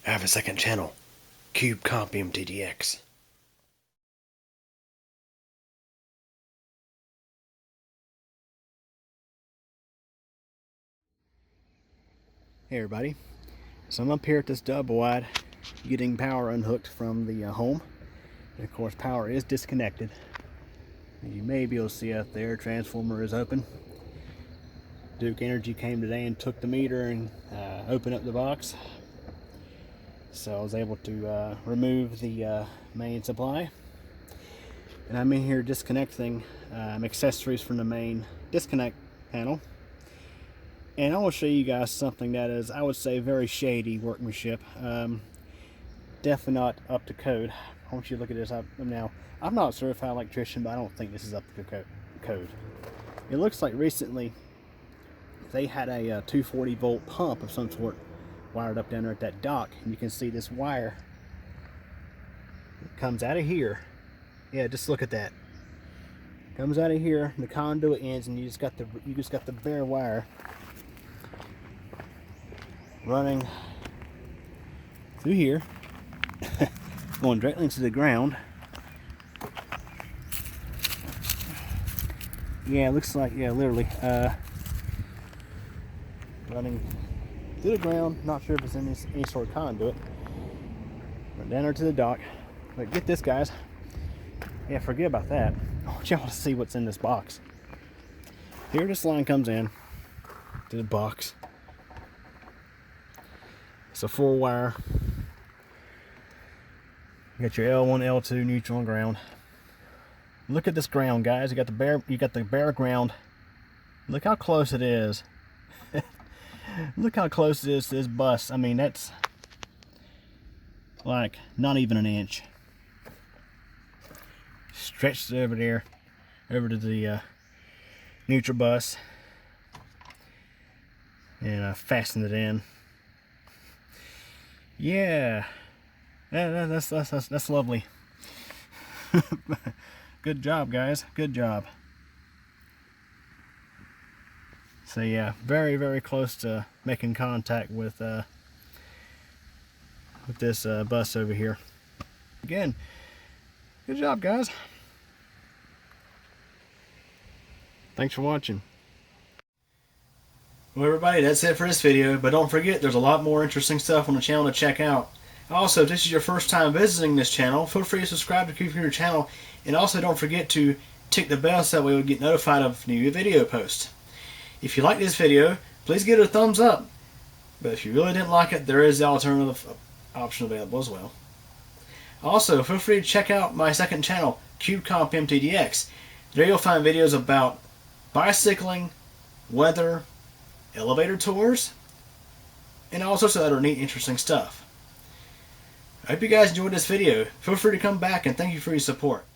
I have a second channel, Cube Comp MTDX. Hey everybody, so I'm up here at this double wide getting power unhooked from the home, and of course power is disconnected. As you may be able to see up there, transformer is open. Duke Energy came today and took the meter and opened up the box, so I was able to remove the main supply, and I'm in here disconnecting accessories from the main disconnect panel. And I will show you guys something that is, I would say, very shady workmanship. Definitely not up to code. I want you to look at this up now. I'm not a certified electrician, but I don't think this is up to code. It looks like recently they had a 240 volt pump of some sort wired up down there at that dock, and you can see this wire comes out of here. Yeah, just look at that. Comes out of here, the conduit ends, and you just got the bare wire running through here, going directly into the ground. Yeah, it looks like, yeah, literally running through the ground. Not sure if it's in any sort of conduit. Run down there to the dock. But get this, guys. Yeah, forget about that. I want y'all to see what's in this box. Here this line comes in to the box. It's a 4-wire. You got your L1, L2, neutral, and ground. Look at this ground, guys. You got the bare ground. Look how close it is. Look how close it is to this bus. I mean, that's like not even an inch. Stretched over there, over to the neutral bus, and fastened it in. Yeah, that's lovely. Good job, guys. Good job. So yeah, very, very close to making contact with this bus over here. Again, good job, guys. Thanks for watching. Well, everybody, that's it for this video, but don't forget there's a lot more interesting stuff on the channel to check out. Also, if this is your first time visiting this channel, feel free to subscribe to keep your channel, and also don't forget to tick the bell so that way you'll get notified of new video posts. If you like this video, please give it a thumbs up, but if you really didn't like it, there is the alternative option available as well. Also, feel free to check out my second channel, Cube Comp MTDX. There you'll find videos about bicycling, weather, elevator tours, and all sorts of other neat, interesting stuff. I hope you guys enjoyed this video. Feel free to come back, and thank you for your support.